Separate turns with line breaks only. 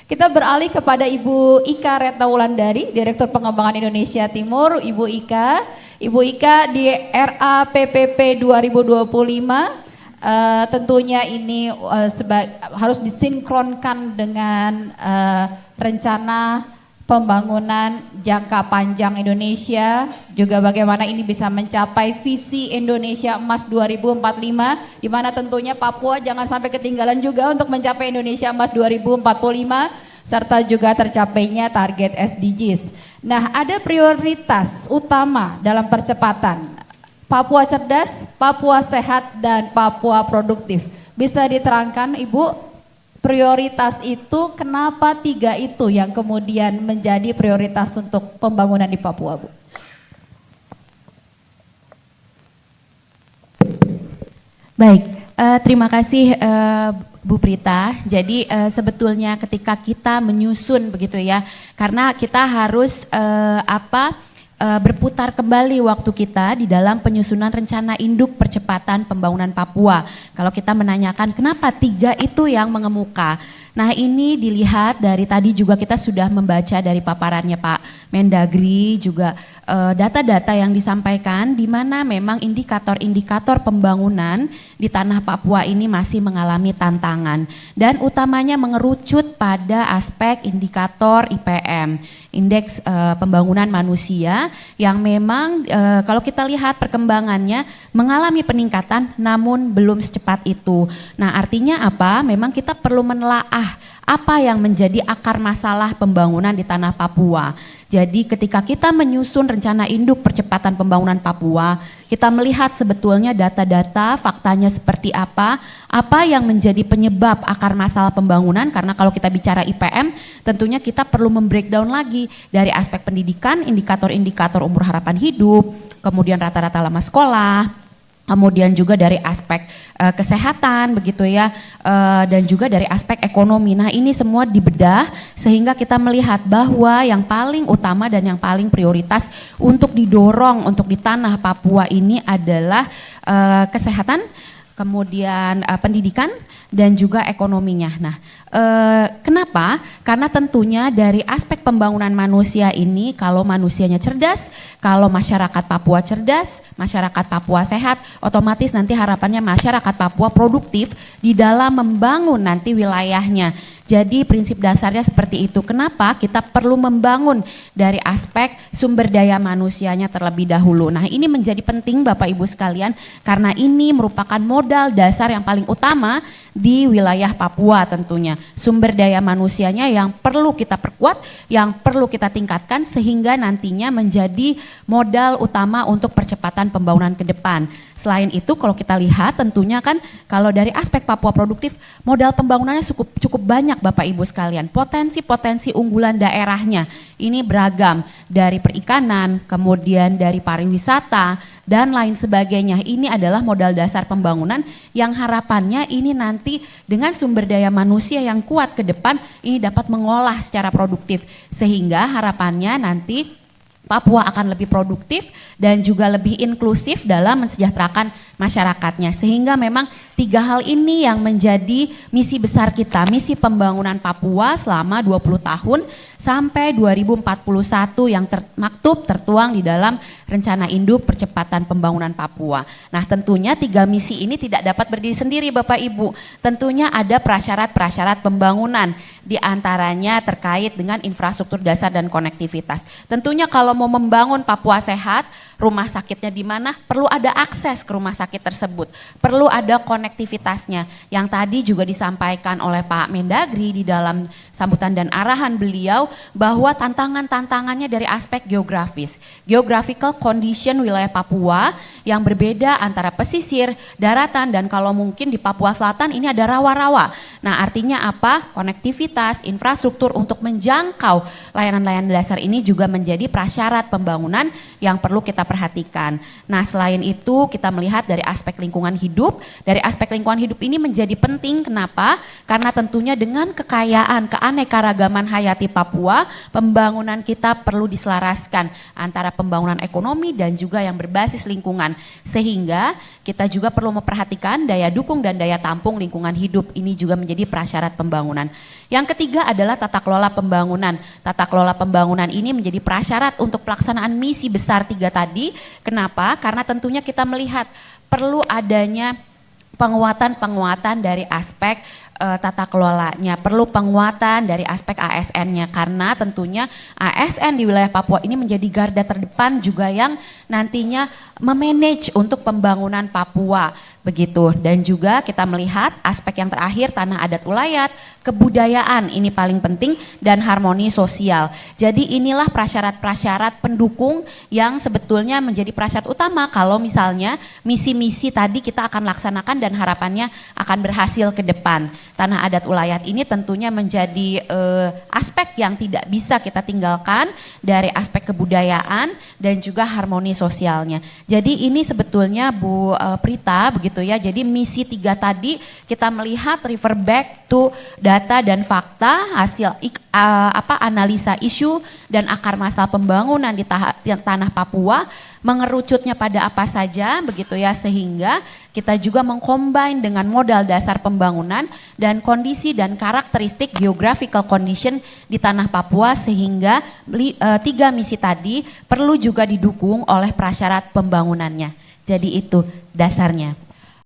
Kita beralih kepada Ibu Ika Retna Wulandari, Direktur Pengembangan Indonesia Timur. Ibu Ika di RAPPP 2025 tentunya ini harus disinkronkan dengan rencana pembangunan jangka panjang Indonesia, juga bagaimana ini bisa mencapai visi Indonesia Emas 2045, di mana tentunya Papua jangan sampai ketinggalan juga untuk mencapai Indonesia Emas 2045, serta juga tercapainya target SDGs. Nah, ada prioritas utama dalam percepatan Papua cerdas, Papua sehat, dan Papua produktif. Bisa diterangkan Ibu, prioritas itu kenapa 3 itu yang kemudian menjadi prioritas untuk pembangunan di Papua, Bu?
Baik, terima kasih Bu Prita. Jadi sebetulnya ketika kita menyusun begitu ya, karena kita harus berputar kembali waktu kita di dalam penyusunan rencana induk percepatan pembangunan Papua. Kalau kita menanyakan kenapa 3 itu yang mengemuka. Nah, ini dilihat dari tadi juga kita sudah membaca dari paparannya Pak Mendagri, juga data-data yang disampaikan di mana memang indikator-indikator pembangunan di tanah Papua ini masih mengalami tantangan, dan utamanya mengerucut pada aspek indikator IPM, indeks pembangunan manusia, yang memang kalau kita lihat perkembangannya mengalami peningkatan namun belum secepat itu. Nah, artinya apa? Memang kita perlu menelaah apa yang menjadi akar masalah pembangunan di tanah Papua. Jadi ketika kita menyusun rencana induk percepatan pembangunan Papua, kita melihat sebetulnya data-data, faktanya seperti apa yang menjadi penyebab akar masalah pembangunan, karena kalau kita bicara IPM, tentunya kita perlu membreakdown lagi dari aspek pendidikan, indikator-indikator umur harapan hidup, kemudian rata-rata lama sekolah, kemudian juga dari aspek kesehatan begitu ya, dan juga dari aspek ekonomi. Nah, ini semua dibedah sehingga kita melihat bahwa yang paling utama dan yang paling prioritas untuk didorong untuk di tanah Papua ini adalah kesehatan, kemudian pendidikan, dan juga ekonominya. Nah, kenapa? Karena tentunya dari aspek pembangunan manusia ini, kalau manusianya cerdas, kalau masyarakat Papua cerdas, masyarakat Papua sehat, otomatis nanti harapannya masyarakat Papua produktif di dalam membangun nanti wilayahnya. Jadi prinsip dasarnya seperti itu. Kenapa kita perlu membangun dari aspek sumber daya manusianya terlebih dahulu. Nah, ini menjadi penting Bapak Ibu sekalian, karena ini merupakan modal dasar yang paling utama di wilayah Papua tentunya. Sumber daya manusianya yang perlu kita perkuat, yang perlu kita tingkatkan sehingga nantinya menjadi modal utama untuk percepatan pembangunan ke depan. Selain itu kalau kita lihat tentunya kan kalau dari aspek Papua produktif, modal pembangunannya cukup banyak Bapak Ibu sekalian. Potensi-potensi unggulan daerahnya ini beragam, dari perikanan, kemudian dari pariwisata, dan lain sebagainya. Ini adalah modal dasar pembangunan yang harapannya ini nanti dengan sumber daya manusia yang kuat ke depan ini dapat mengolah secara produktif, sehingga harapannya nanti Papua akan lebih produktif dan juga lebih inklusif dalam mensejahterakan masyarakatnya. Sehingga memang 3 hal ini yang menjadi misi besar kita, misi pembangunan Papua selama 20 tahun sampai 2041 yang tertuang di dalam rencana induk percepatan pembangunan Papua. Nah, tentunya 3 misi ini tidak dapat berdiri sendiri Bapak Ibu. Tentunya ada prasyarat-prasyarat pembangunan, diantaranya terkait dengan infrastruktur dasar dan konektivitas. Tentunya kalau mau membangun Papua sehat, rumah sakitnya di mana, perlu ada akses ke rumah sakit tersebut, perlu ada konektivitasnya. Yang tadi juga disampaikan oleh Pak Mendagri di dalam sambutan dan arahan beliau, bahwa tantangan-tantangannya dari aspek geografis, geographical condition wilayah Papua yang berbeda antara pesisir, daratan, dan kalau mungkin di Papua Selatan ini ada rawa-rawa. Nah, artinya apa? Konektivitas, infrastruktur untuk menjangkau layanan-layanan dasar ini juga menjadi prasyarat pembangunan yang perlu kita perhatikan. Nah, selain itu kita melihat dari aspek lingkungan hidup. Dari aspek lingkungan hidup ini menjadi penting, kenapa? Karena tentunya dengan kekayaan, keanekaragaman hayati Papua, pembangunan kita perlu diselaraskan antara pembangunan ekonomi dan juga yang berbasis lingkungan. Sehingga kita juga perlu memperhatikan daya dukung dan daya tampung lingkungan hidup. Ini juga menjadi prasyarat pembangunan. Yang ketiga adalah tata kelola pembangunan. Tata kelola pembangunan ini menjadi prasyarat untuk pelaksanaan misi besar 3 tadi. Kenapa? Karena tentunya kita melihat perlu adanya penguatan dari aspek tata kelolanya, perlu penguatan dari aspek ASN-nya, karena tentunya ASN di wilayah Papua ini menjadi garda terdepan juga yang nantinya memanage untuk pembangunan Papua begitu. Dan juga kita melihat aspek yang terakhir, tanah adat ulayat, kebudayaan ini paling penting, dan harmoni sosial. Jadi inilah prasyarat-prasyarat pendukung yang sebetulnya menjadi prasyarat utama kalau misalnya misi-misi tadi kita akan laksanakan dan harapannya akan berhasil ke depan. Tanah adat ulayat ini tentunya menjadi aspek yang tidak bisa kita tinggalkan dari aspek kebudayaan dan juga harmoni sosialnya. Jadi ini sebetulnya Bu Prita begitu ya. Jadi misi 3 tadi kita melihat refer back to data dan fakta, hasil analisa isu dan akar masalah pembangunan di tanah Papua, mengerucutnya pada apa saja begitu ya, sehingga kita juga mengcombine dengan modal dasar pembangunan dan kondisi dan karakteristik geographical condition di tanah Papua, sehingga 3 misi tadi perlu juga didukung oleh prasyarat pembangunannya. Jadi itu dasarnya.